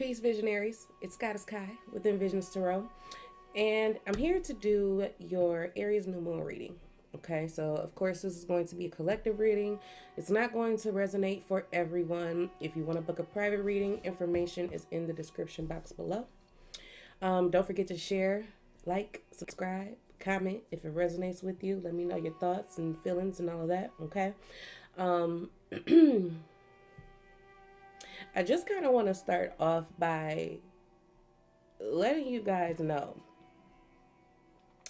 Peace, visionaries. It's Goddess Kai with Visions Tarot, and I'm here to do your Aries new moon reading. Okay, so of course, this is going to be a collective reading. It's not going to resonate for everyone. If you want to book a private reading, information is in the description box below. Don't forget to share, like, subscribe, comment if it resonates with you. Let me know your thoughts and feelings and all of that. Okay. Um, I just kind of want to start off by letting you guys know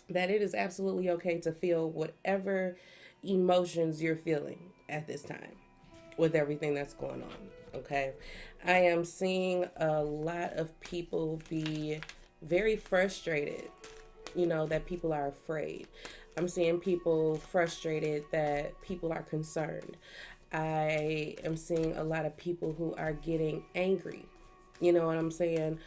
that it is absolutely okay to feel whatever emotions you're feeling at this time with everything that's going on. Okay. I am seeing a lot of people be very frustrated, that people are afraid. I'm seeing people frustrated that people are concerned. I am seeing a lot of people who are getting angry. You know what I'm saying?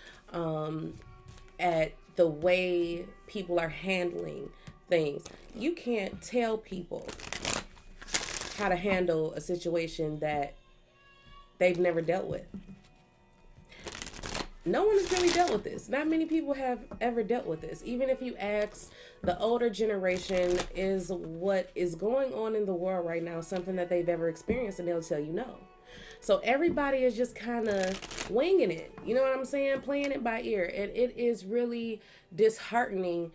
At the way people are handling things. You can't tell people how to handle a situation that they've never dealt with. No one has really dealt with this. Not many people have ever dealt with this. Even if you ask the older generation, is what is going on in the world right now something that they've ever experienced, and they'll tell you no. So everybody is just kind of winging it. You know what I'm saying? Playing it by ear. And it is really disheartening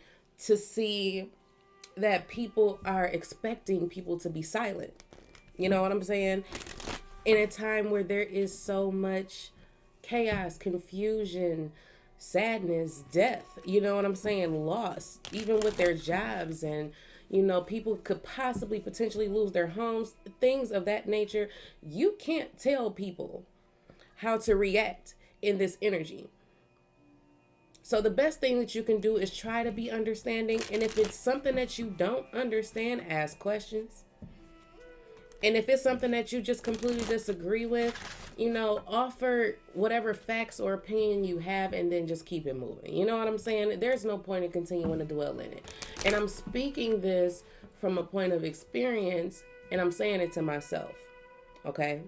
to see that people are expecting people to be silent. You know what I'm saying? In a time where there is so much chaos, confusion, sadness, death, you know what I'm saying, loss, even with their jobs, and people could possibly potentially lose their homes, things of that nature. You can't tell people how to react in this energy. So the best thing that you can do is try to be understanding, and if it's something that you don't understand, ask questions. And if it's something that you just completely disagree with, offer whatever facts or opinion you have, and then just keep it moving. You know what I'm saying? There's no point in continuing to dwell in it. And I'm speaking this from a point of experience, and I'm saying it to myself. Okay?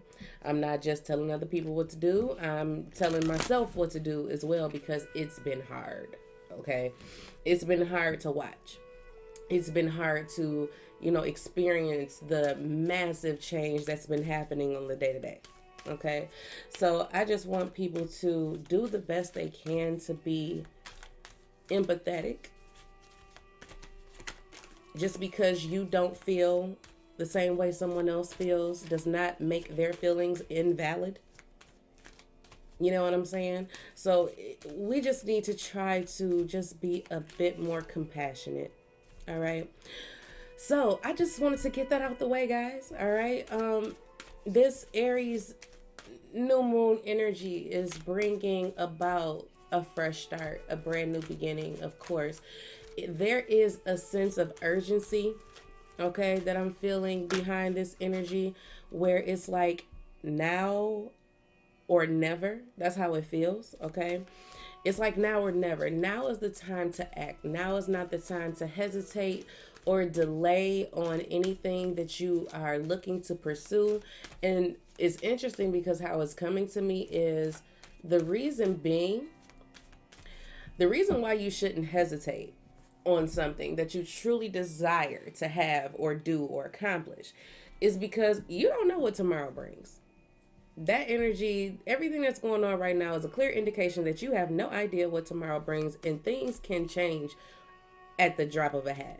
I'm not just telling other people what to do. I'm telling myself what to do as well, because it's been hard. Okay? It's been hard to watch. It's been hard to, experience the massive change that's been happening on the day to day. Okay. So I just want people to do the best they can to be empathetic. Just because you don't feel the same way someone else feels does not make their feelings invalid. You know what I'm saying? So we just need to try to just be a bit more compassionate. All right. So I just wanted to get that out the way, guys. All right. This Aries new moon energy is bringing about a fresh start, a brand new beginning. Of course, there is a sense of urgency, okay, that I'm feeling behind this energy, where it's like now or never. That's how it feels. Okay. It's like now or never. Now is the time to act. Now is not the time to hesitate or delay on anything that you are looking to pursue. And it's interesting because how it's coming to me is the reason being, the reason why you shouldn't hesitate on something that you truly desire to have or do or accomplish is because you don't know what tomorrow brings. That energy, everything that's going on right now is a clear indication that you have no idea what tomorrow brings, and things can change at the drop of a hat.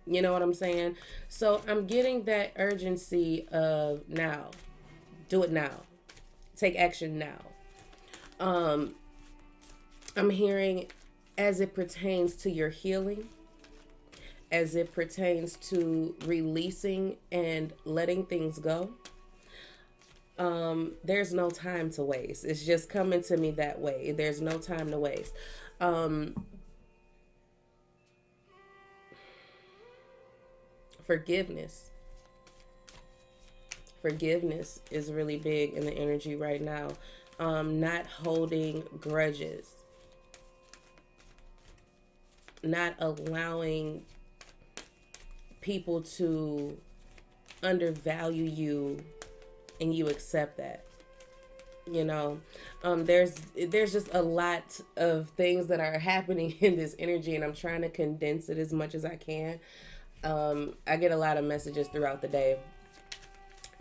You know what I'm saying? So I'm getting that urgency of now. Do it now. Take action now. I'm hearing as it pertains to your healing, as it pertains to releasing and letting things go. There's no time to waste. It's just coming to me that way. There's no time to waste. Forgiveness. Forgiveness is really big in the energy right now. Not holding grudges. Not allowing people to undervalue you and you accept that. You know, there's just a lot of things that are happening in this energy, and I'm trying to condense it as much as I can. I get a lot of messages throughout the day,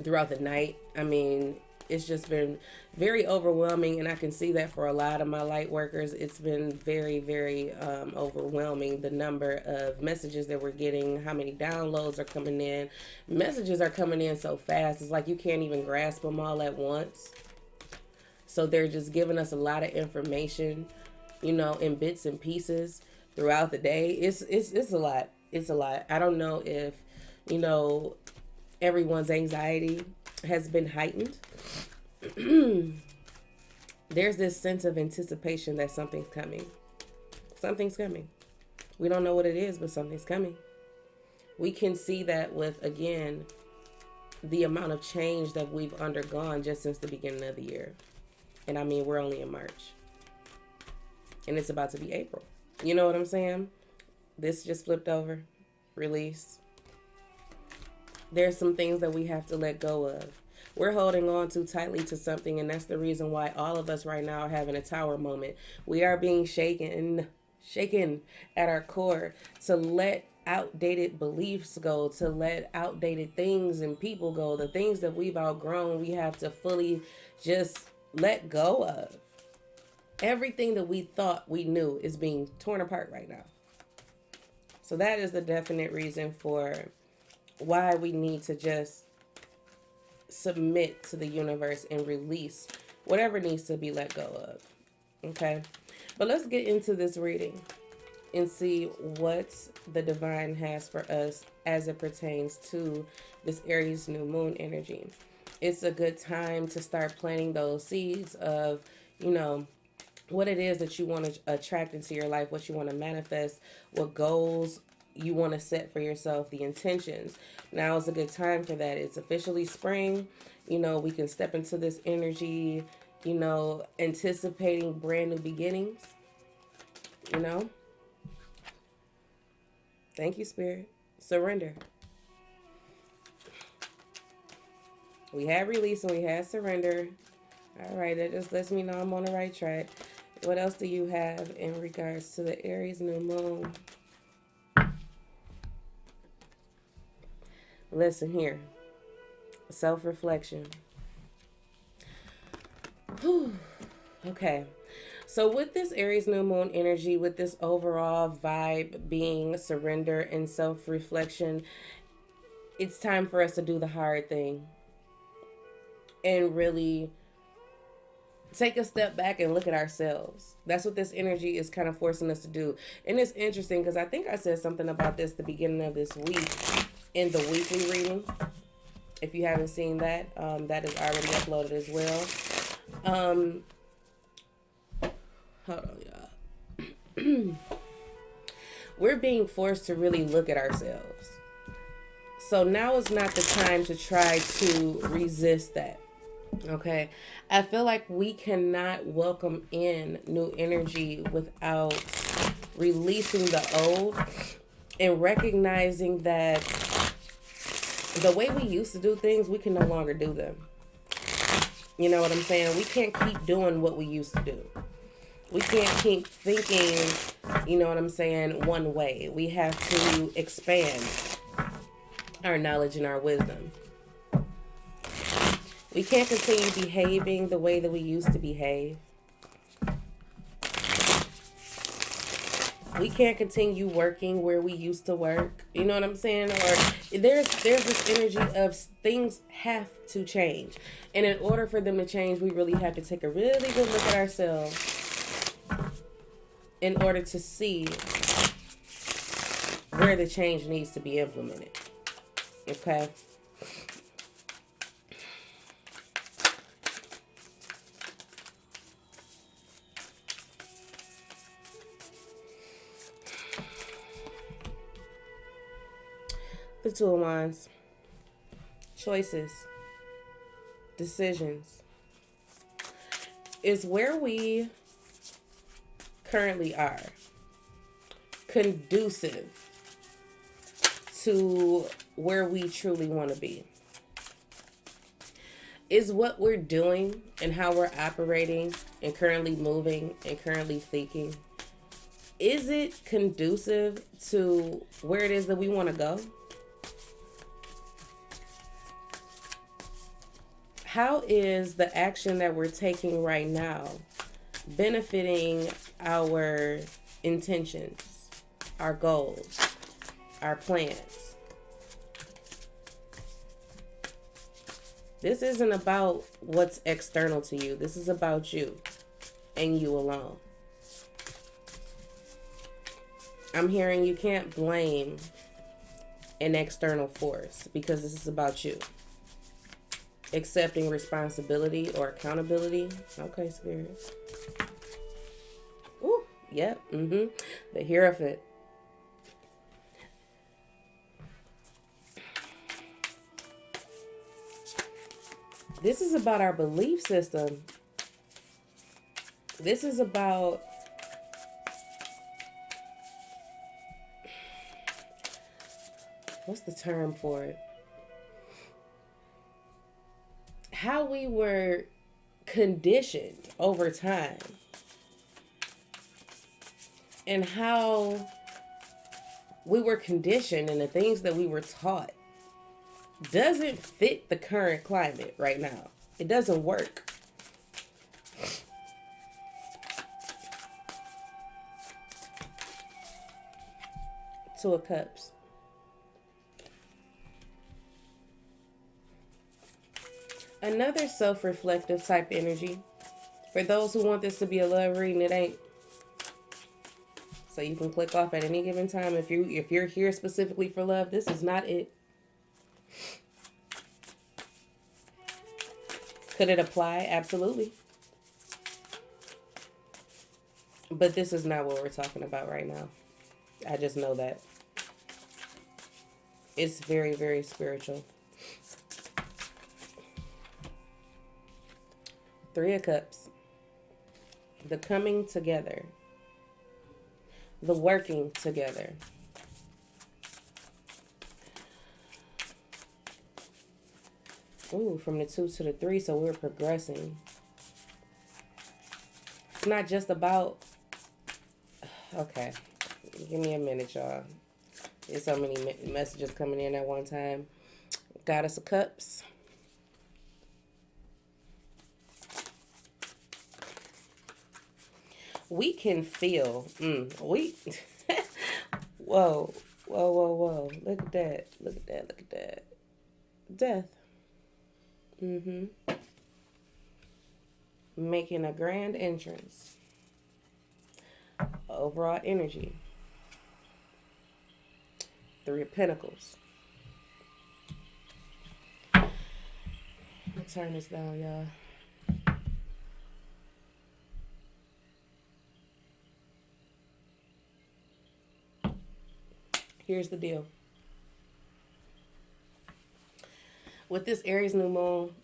throughout the night. I mean, it's just been very overwhelming, and I can see that for a lot of my light workers. It's been very, very overwhelming, the number of messages that we're getting, how many downloads are coming in. Messages are coming in so fast, it's like you can't even grasp them all at once. So they're just giving us a lot of information, you know, in bits and pieces throughout the day. It's a lot. It's a lot. I don't know if, you know, everyone's anxiety has been heightened. There's this sense of anticipation that something's coming. Something's coming. We don't know what it is, but something's coming. We can see that with, again, the amount of change that we've undergone just since the beginning of the year. And I mean, we're only in March. And it's about to be April. You know what I'm saying? This just flipped over. Release. There's some things that we have to let go of. We're holding on too tightly to something, and that's the reason why all of us right now are having a tower moment. We are being shaken at our core to let outdated beliefs go, to let outdated things and people go. The things that we've outgrown, we have to fully just let go of. Everything that we thought we knew is being torn apart right now. So that is the definite reason for why we need to just submit to the universe and release whatever needs to be let go of. Okay? But let's get into this reading and see what the divine has for us as it pertains to this Aries new moon energy. It's a good time to start planting those seeds of, you know, what it is that you want to attract into your life, what you want to manifest, what goals you want to set for yourself, the intentions. Now is a good time for that. It's officially spring. You know, we can step into this energy, you know, anticipating brand new beginnings, you know. Thank you, Spirit. Surrender. We had release and we had surrender. All right, that just lets me know I'm on the right track. What else do you have in regards to the Aries new moon? Listen here. Self-reflection. Okay. So with this Aries new moon energy, with this overall vibe being surrender and self-reflection, it's time for us to do the hard thing and really take a step back and look at ourselves. That's what this energy is kind of forcing us to do. And it's interesting because I think I said something about this the beginning of this week in the weekly reading. If you haven't seen that, that is already uploaded as well. Hold on, y'all. We're being forced to really look at ourselves. So now is not the time to try to resist that. Okay. I feel like we cannot welcome in new energy without releasing the old and recognizing that the way we used to do things, we can no longer do them. You know what I'm saying? We can't keep doing what we used to do. We can't keep thinking, you know what I'm saying, one way. We have to expand our knowledge and our wisdom. We can't continue behaving the way that we used to behave. We can't continue working where we used to work. You know what I'm saying? Or there's this energy of things have to change. And in order for them to change, we really have to take a really good look at ourselves in order to see where the change needs to be implemented. Okay? The Two of Wands. Choices. Decisions. Is where we currently are conducive to where we truly want to be? Is what we're doing and how we're operating and currently moving and currently thinking, is it conducive to where it is that we want to go? How is the action that we're taking right now benefiting our intentions, our goals, our plans? This isn't about what's external to you. This is about you and you alone. I'm hearing you can't blame an external force because this is about you. Accepting responsibility or accountability. Okay, Spirit. Ooh, yep. The Hierophant. This is about our belief system. This is about what's the term for it? How we were conditioned over time and how we were conditioned and the things that we were taught doesn't fit the current climate right now. It doesn't work. Two of Cups. Another self-reflective type energy. For those who want this to be a love reading, it ain't. So you can click off at any given time. If you're here specifically for love, this is not it. Could it apply? Absolutely. But this is not what we're talking about right now. I just know that. It's very, very spiritual. Three of Cups. The coming together. The working together. Ooh, from the 2 to the 3, so we're progressing. It's not just about... Okay. Give me a minute, y'all. There's so many messages coming in at one time. Goddess of Cups. We can feel. Whoa. Whoa, whoa, whoa. Look at that. Look at that. Look at that. Death. Making a grand entrance. Overall energy. Three of Pentacles. Let's turn this down, y'all. Here's the deal. With this Aries new moon,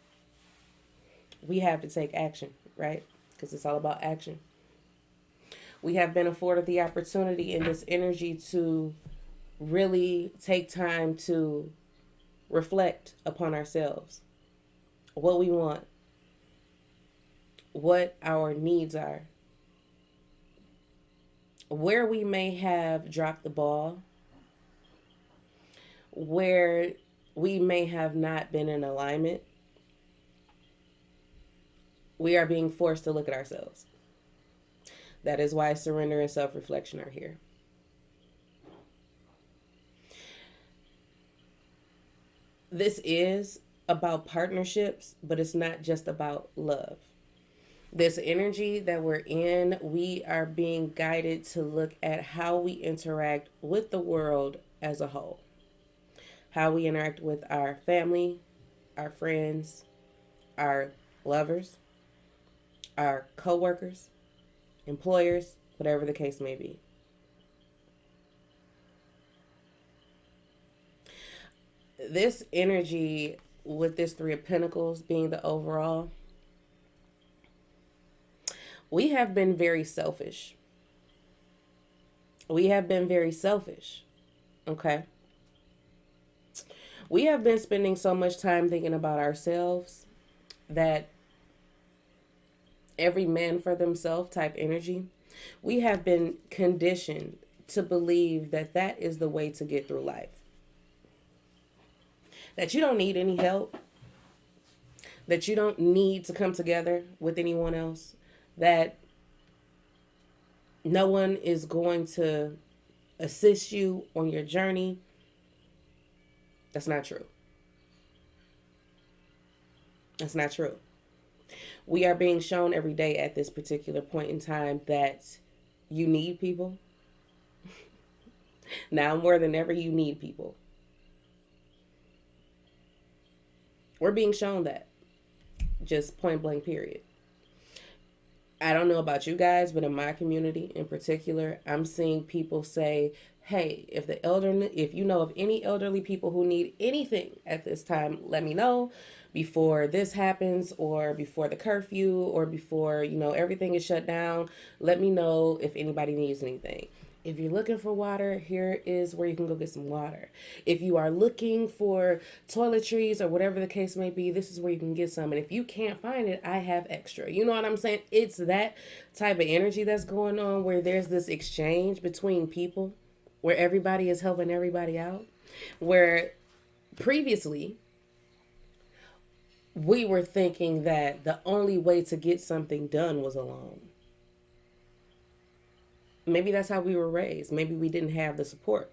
we have to take action, right? Because it's all about action. We have been afforded the opportunity in this energy to really take time to reflect upon ourselves, what we want, what our needs are, where we may have dropped the ball, where we may have not been in alignment. We are being forced to look at ourselves. That is why surrender and self-reflection are here. This is about partnerships, but it's not just about love. This energy that we're in, we are being guided to look at how we interact with the world as a whole. How we interact with our family, our friends, our lovers, our co-workers, employers, whatever the case may be. This energy with this Three of Pentacles being the overall, we have been very selfish. We have been very selfish. Okay? We have been spending so much time thinking about ourselves that every man for themselves type energy, we have been conditioned to believe that that is the way to get through life. That you don't need any help, that you don't need to come together with anyone else, that no one is going to assist you on your journey. That's not true. That's not true. We are being shown every day at this particular point in time that you need people. Now more than ever, you need people. We're being shown that. Just point blank, period. I don't know about you guys, but in my community in particular, I'm seeing people say, "Hey, if you know of any elderly people who need anything at this time, let me know before this happens or before the curfew or before, everything is shut down. Let me know if anybody needs anything." If you're looking for water, here is where you can go get some water. If you are looking for toiletries or whatever the case may be, this is where you can get some. And if you can't find it, I have extra. You know what I'm saying? It's that type of energy that's going on where there's this exchange between people, where everybody is helping everybody out. Where previously, we were thinking that the only way to get something done was alone. Maybe that's how we were raised. Maybe we didn't have the support.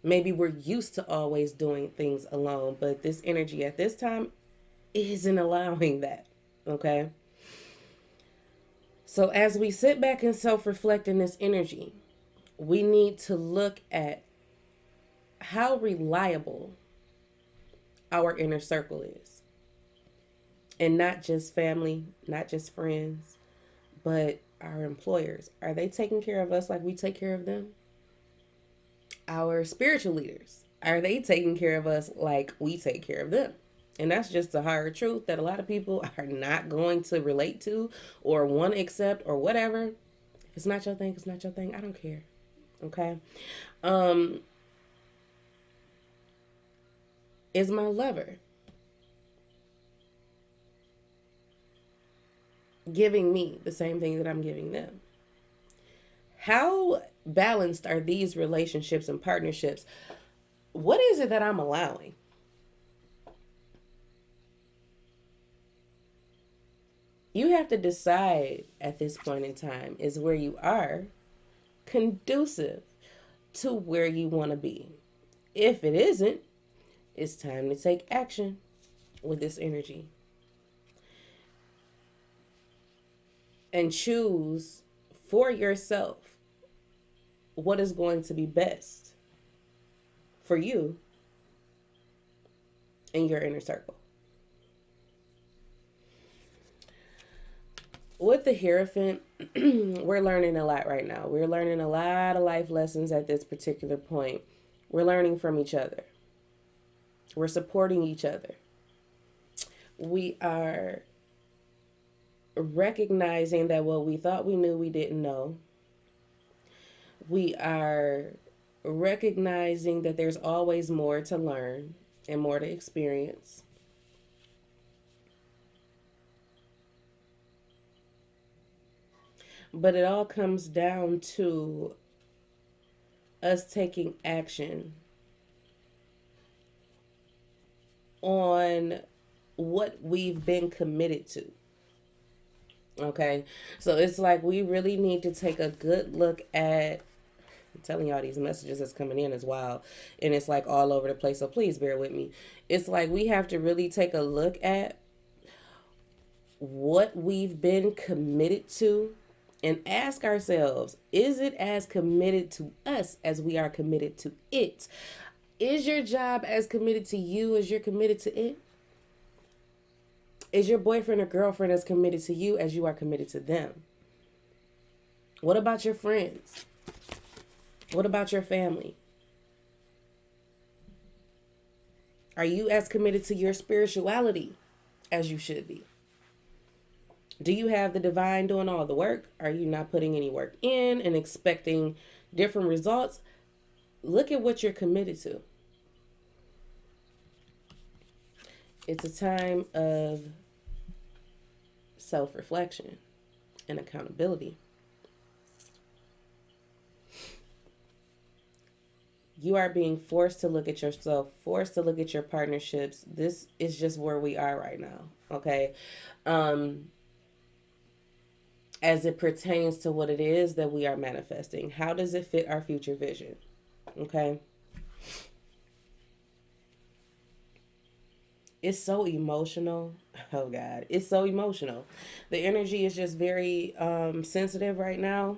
Maybe we're used to always doing things alone, but this energy at this time isn't allowing that. Okay? So as we sit back and self-reflect in this energy, we need to look at how reliable our inner circle is. And not just family, not just friends, but our employers. Are they taking care of us like we take care of them? Our spiritual leaders, are they taking care of us like we take care of them? And that's just a hard truth that a lot of people are not going to relate to or want to accept or whatever. If it's not your thing, it's not your thing. I don't care. Okay. Is my lover giving me the same thing that I'm giving them? How balanced are these relationships and partnerships? What is it that I'm allowing? You have to decide at this point in time, is where you are conducive to where you want to be? If it isn't, it's time to take action with this energy and choose for yourself what is going to be best for you in your inner circle. With the Hierophant, we're learning a lot right now. We're learning a lot of life lessons at this particular point. We're learning from each other. We're supporting each other. We are recognizing that what we thought we knew, we didn't know. We are recognizing that there's always more to learn and more to experience. But it all comes down to us taking action on what we've been committed to. Okay? So it's like we really need to take a good look at, I'm telling y'all, these messages that's coming in is wild. And it's like all over the place. So please bear with me. It's like we have to really take a look at what we've been committed to and ask ourselves, is it as committed to us as we are committed to it? Is your job as committed to you as you're committed to it? Is your boyfriend or girlfriend as committed to you as you are committed to them? What about your friends? What about your family? Are you as committed to your spirituality as you should be? Do you have the divine doing all the work? Are you not putting any work in and expecting different results? Look at what you're committed to. It's a time of self reflection and accountability. You are being forced to look at yourself, forced to look at your partnerships. This is just where we are right now. Okay. Um, as it pertains to what it is that we are manifesting, how does it fit our future vision? Okay. It's so emotional. Oh God, it's so emotional. The energy is just very sensitive right now.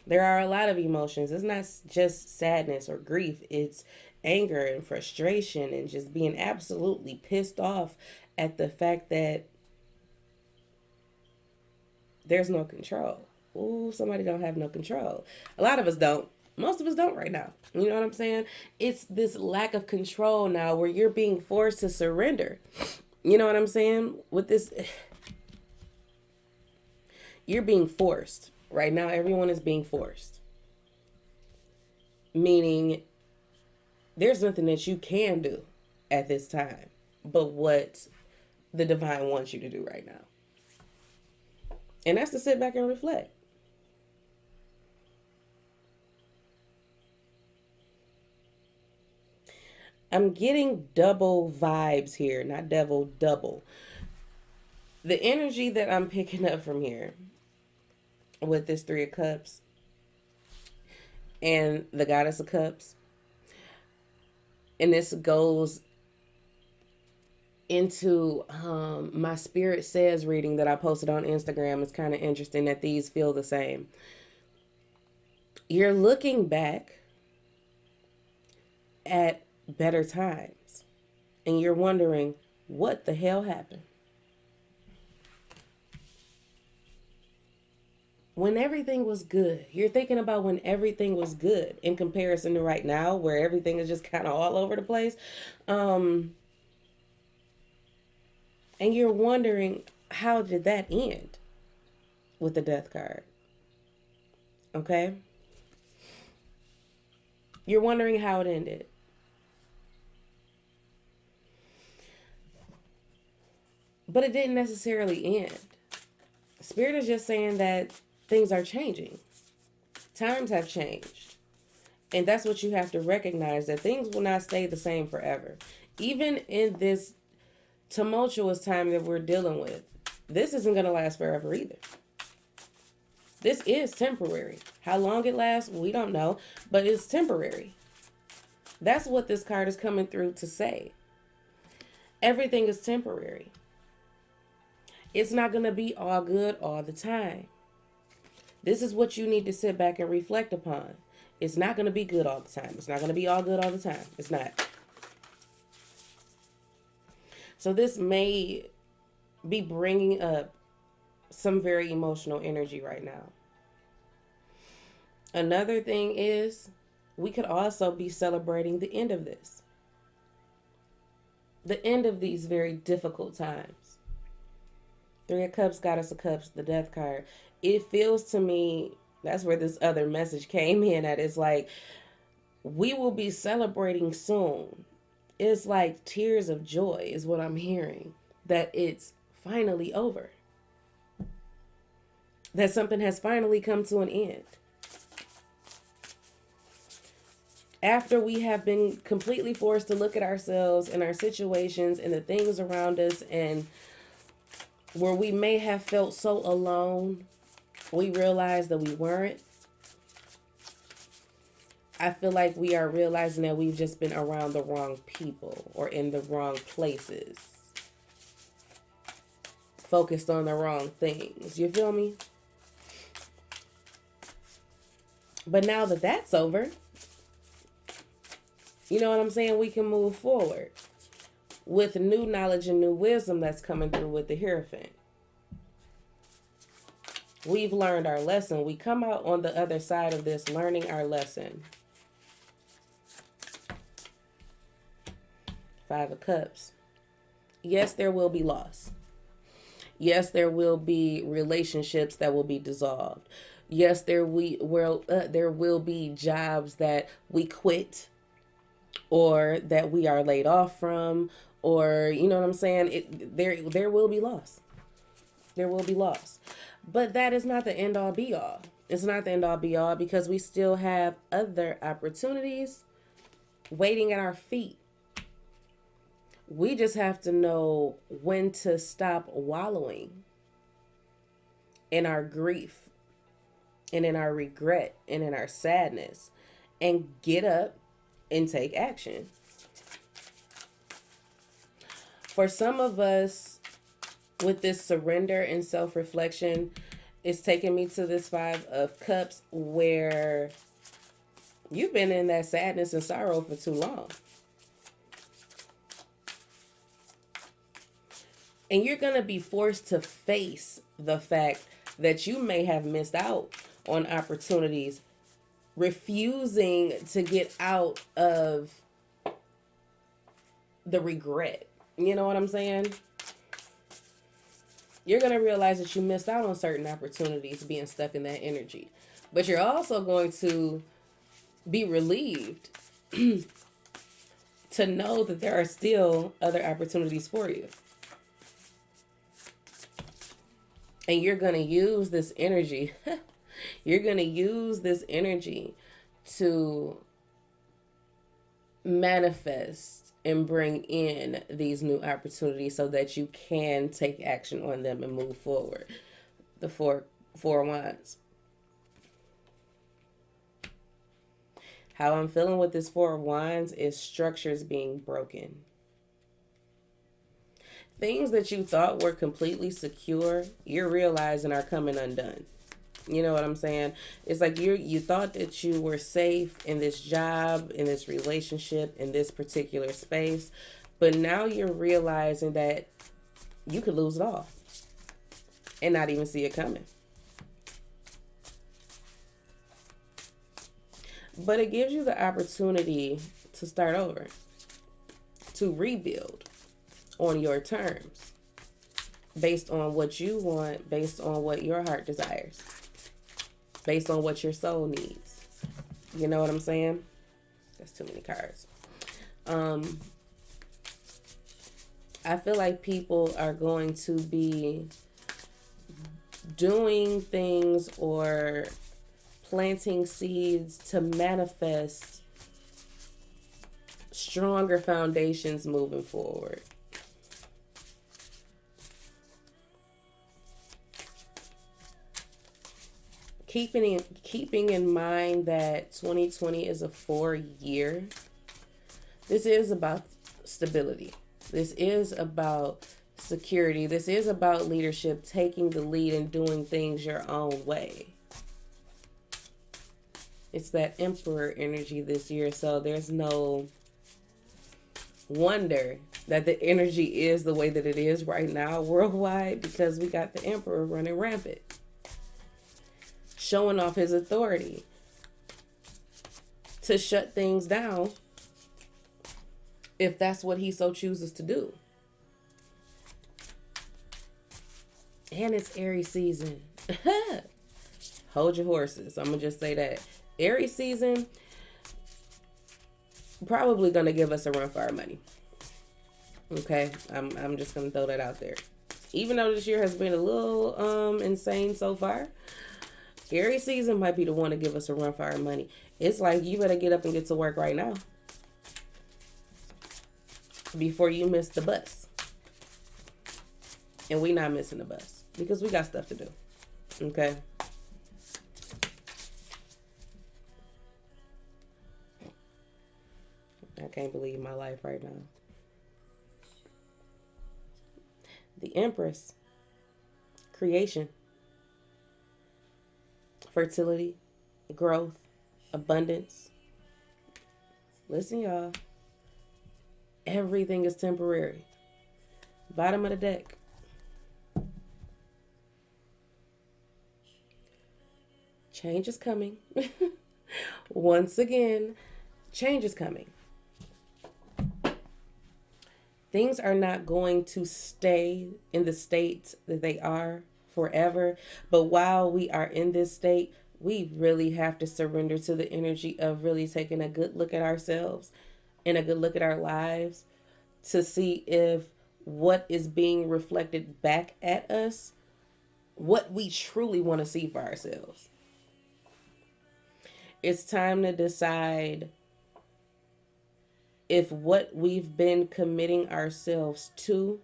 There are a lot of emotions. It's not just sadness or grief. It's anger and frustration and just being absolutely pissed off at the fact that there's no control. Ooh, somebody don't have no control. A lot of us don't. Most of us don't right now. You know what I'm saying? It's this lack of control now where you're being forced to surrender. You know what I'm saying? With this, you're being forced. Right now, everyone is being forced. Meaning, there's nothing that you can do at this time but what the divine wants you to do right now. And that's to sit back and reflect. I'm getting double vibes here, not devil, double. The energy that I'm picking up from here with this Three of Cups and the Goddess of Cups, and this goes into my Spirit Says reading that I posted on Instagram. It's kind of interesting that these feel the same. You're looking back at better times and you're wondering what the hell happened. When everything was good, you're thinking about when everything was good in comparison to right now where everything is just kind of all over the place. And you're wondering, how did that end with the Death card? Okay? You're wondering how it ended. But it didn't necessarily end. Spirit is just saying that things are changing. Times have changed. And that's what you have to recognize, that things will not stay the same forever. Even in this tumultuous time that we're dealing with, this isn't going to last forever either. This is temporary. How long it lasts, we don't know, but it's temporary. That's what this card is coming through to say. Everything is temporary. It's not going to be all good all the time. This is what you need to sit back and reflect upon. It's not going to be good all the time. It's not going to be all good all the time. It's not. So this may be bringing up some very emotional energy right now. Another thing is, we could also be celebrating the end of this. The end of these very difficult times. Three of Cups, Goddess of Cups, the Death card. It feels to me, that's where this other message came in at. It's like, we will be celebrating soon. It's like tears of joy is what I'm hearing. That it's finally over. That something has finally come to an end. After we have been completely forced to look at ourselves and our situations and the things around us, and where we may have felt so alone, we realize that we weren't. I feel like we are realizing that we've just been around the wrong people or in the wrong places. Focused on the wrong things. You feel me? But now that that's over, you know what I'm saying? We can move forward with new knowledge and new wisdom that's coming through with the Hierophant. We've learned our lesson. We come out on the other side of this learning our lesson. Five of Cups. Yes, there will be loss. Yes, there will be relationships that will be dissolved. Yes, there will be jobs that we quit, or that we are laid off from, or you know what I'm saying, there will be loss. There will be loss. But that is not the end all be all. It's not the end all be all because we still have other opportunities waiting at our feet. We just have to know when to stop wallowing in our grief and in our regret and in our sadness and get up and take action. For some of us, with this surrender and self reflection, it's taking me to this Five of Cups where you've been in that sadness and sorrow for too long. And you're going to be forced to face the fact that you may have missed out on opportunities, refusing to get out of the regret. You know what I'm saying? You're going to realize that you missed out on certain opportunities being stuck in that energy. But you're also going to be relieved to know that there are still other opportunities for you. And you're going to use this energy. You're going to use this energy to manifest and bring in these new opportunities so that you can take action on them and move forward. The four wands. How I'm feeling with this Four of Wands is structures being broken. Things that you thought were completely secure, you're realizing are coming undone. You know what I'm saying? It's like you thought that you were safe in this job, in this relationship, in this particular space, but now you're realizing that you could lose it all and not even see it coming. But it gives you the opportunity to start over, to rebuild on your terms, based on what you want, based on what your heart desires, based on what your soul needs. You know what I'm saying? That's too many cards. I feel like people are going to be doing things or planting seeds to manifest stronger foundations moving forward. Keeping in mind that 2020 is a 4-year. This is about stability. This is about security. This is about leadership, taking the lead and doing things your own way. It's that Emperor energy this year, so there's no wonder that the energy is the way that it is right now worldwide, because we got the Emperor running rampant, showing off his authority to shut things down if that's what he so chooses to do. And it's Aries season. Hold your horses. I'm going to just say that. Aries season probably going to give us a run for our money. Okay? I'm just going to throw that out there. Even though this year has been a little insane so far, Aries season might be the one to give us a run for our money. It's like you better get up and get to work right now before you miss the bus. And we not missing the bus because we got stuff to do. Okay? I can't believe my life right now. The Empress. Creation. Fertility. Growth. Abundance. Listen, y'all. Everything is temporary. Bottom of the deck. Change is coming. Once again, change is coming. Things are not going to stay in the state that they are forever. But while we are in this state, we really have to surrender to the energy of really taking a good look at ourselves and a good look at our lives to see if what is being reflected back at us, what we truly want to see for ourselves. It's time to decide if what we've been committing ourselves to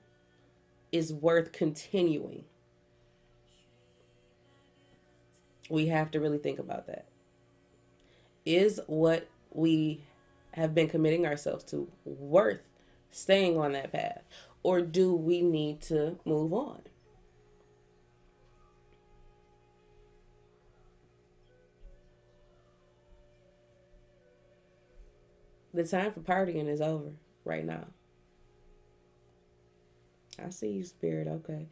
is worth continuing. We have to really think about that. Is what we have been committing ourselves to worth staying on that path? Or do we need to move on? The time for partying is over right now. I see you, Spirit. Okay.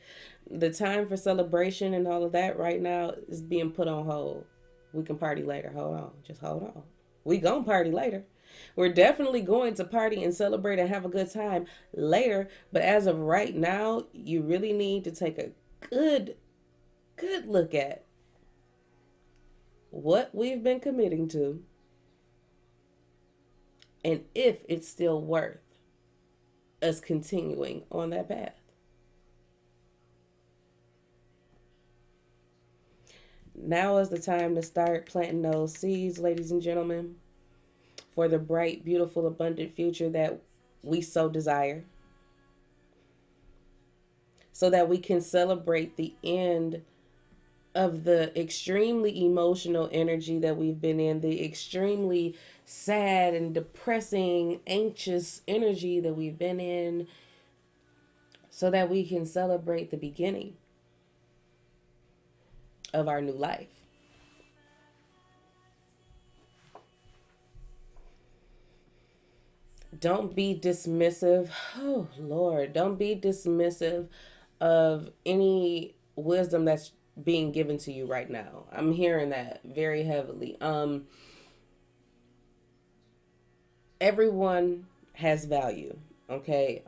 The time for celebration and all of that right now is being put on hold. We can party later. Hold on. Just hold on. We gonna party later. We're definitely going to party and celebrate and have a good time later. But as of right now, you really need to take a good, good look at what we've been committing to and if it's still worth us continuing on that path. Now is the time to start planting those seeds, ladies and gentlemen, for the bright, beautiful, abundant future that we so desire, so that we can celebrate the end of the extremely emotional energy that we've been in, the extremely sad and depressing, anxious energy that we've been in, so that we can celebrate the beginning of our new life. Don't be dismissive. Oh, Lord. Don't be dismissive of any wisdom that's being given to you right now. I'm hearing that very heavily. Everyone has value, okay?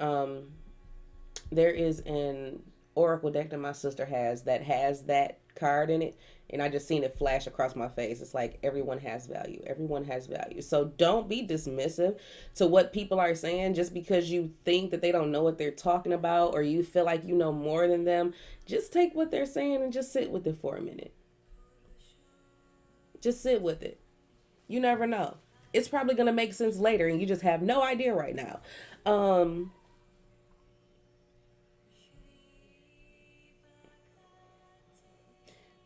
There is an oracle deck that my sister has that card in it, and I just seen it flash across my face. It's like everyone has value. Everyone has value. So don't be dismissive to what people are saying just because you think that they don't know what they're talking about or you feel like you know more than them. Just take what they're saying and just sit with it for a minute. Just sit with it. You never know. It's probably going to make sense later and you just have no idea right now. Um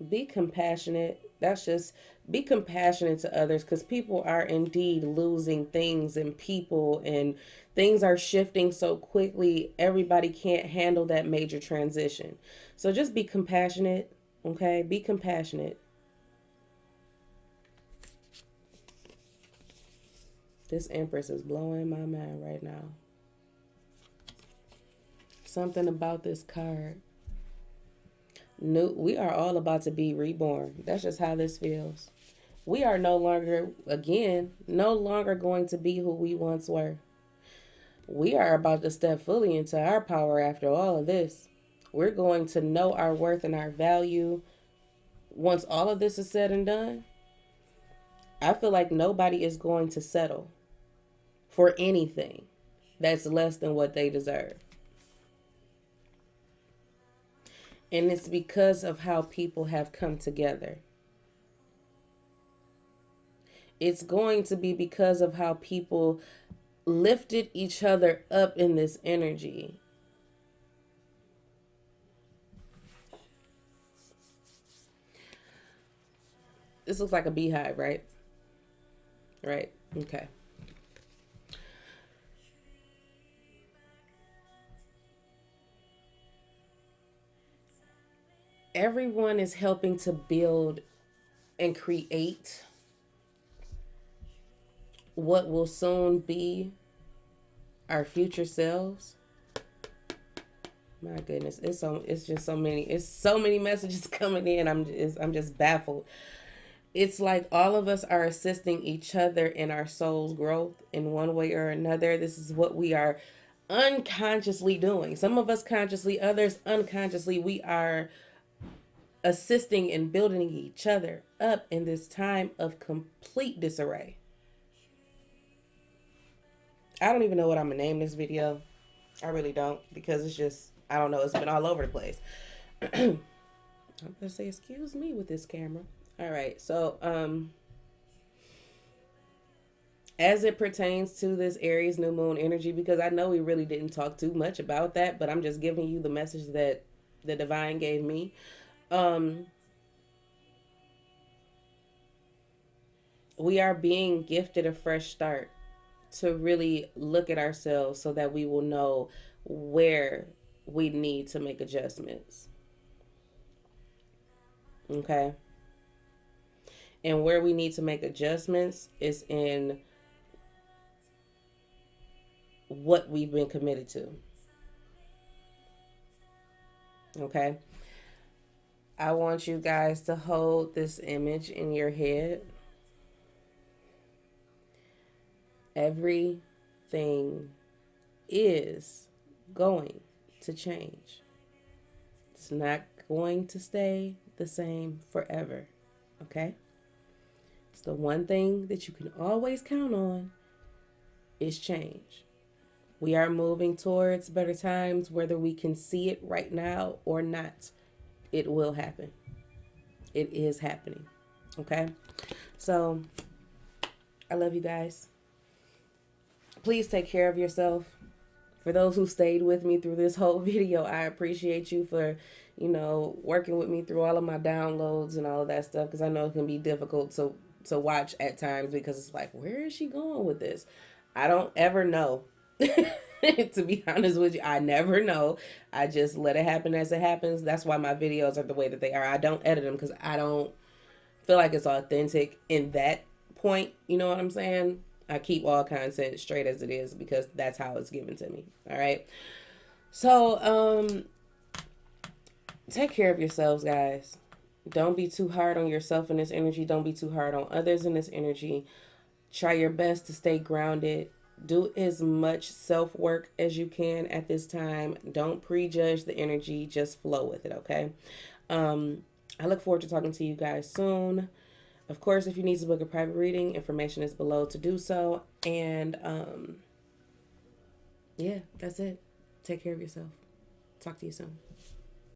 be compassionate. That's just be compassionate to others because people are indeed losing things and people, and things are shifting so quickly. Everybody can't handle that major transition. So just be compassionate, okay? Be compassionate. This Empress is blowing my mind right now. Something about this card. New, we are all about to be reborn. That's just how this feels. We are no longer, again, no longer going to be who we once were. We are about to step fully into our power after all of this. We're going to know our worth and our value. Once all of this is said and done, I feel like nobody is going to settle for anything that's less than what they deserve. And it's because of how people have come together. It's going to be because of how people lifted each other up in this energy. This looks like a beehive, right? Right. Okay. Everyone is helping to build and create what will soon be our future selves. My goodness, it's just so many messages coming in. I'm just baffled. It's like all of us are assisting each other in our soul's growth in one way or another. This is what we are unconsciously doing. Some of us consciously, others unconsciously. We are assisting and building each other up in this time of complete disarray. I don't even know what I'm gonna name this video. I really don't, because it's just, I don't know, it's been all over the place. I'm gonna say excuse me with this camera. All right, so as it pertains to this Aries new moon energy, because I know we really didn't talk too much about that, but I'm just giving you the message that the divine gave me. Um, we are being gifted a fresh start to really look at ourselves so that we will know where we need to make adjustments. Okay. And where we need to make adjustments is in what we've been committed to. Okay. I want you guys to hold this image in your head. Everything is going to change. It's not going to stay the same forever. Okay? It's the one thing that you can always count on is change. We are moving towards better times, whether we can see it right now or not. It will happen. It is happening. Okay? So, I love you guys. Please take care of yourself. For those who stayed with me through this whole video, I appreciate you for, working with me through all of my downloads and all of that stuff, because I know it can be difficult to watch at times, because it's like, where is she going with this? I don't ever know. To be honest with you, I never know. I just let it happen as it happens. That's why my videos are the way that they are. I don't edit them because I don't feel like it's authentic in that point. You know what I'm saying? I keep all content straight as it is because that's how it's given to me. All right. So, take care of yourselves, guys. Don't be too hard on yourself in this energy. Don't be too hard on others in this energy. Try your best to stay grounded. Do as much self work as you can at this time. Don't prejudge the energy. Just flow with it, okay? I look forward to talking to you guys soon. Of course, if you need to book a private reading, information is below to do so. And yeah, that's it. Take care of yourself. Talk to you soon.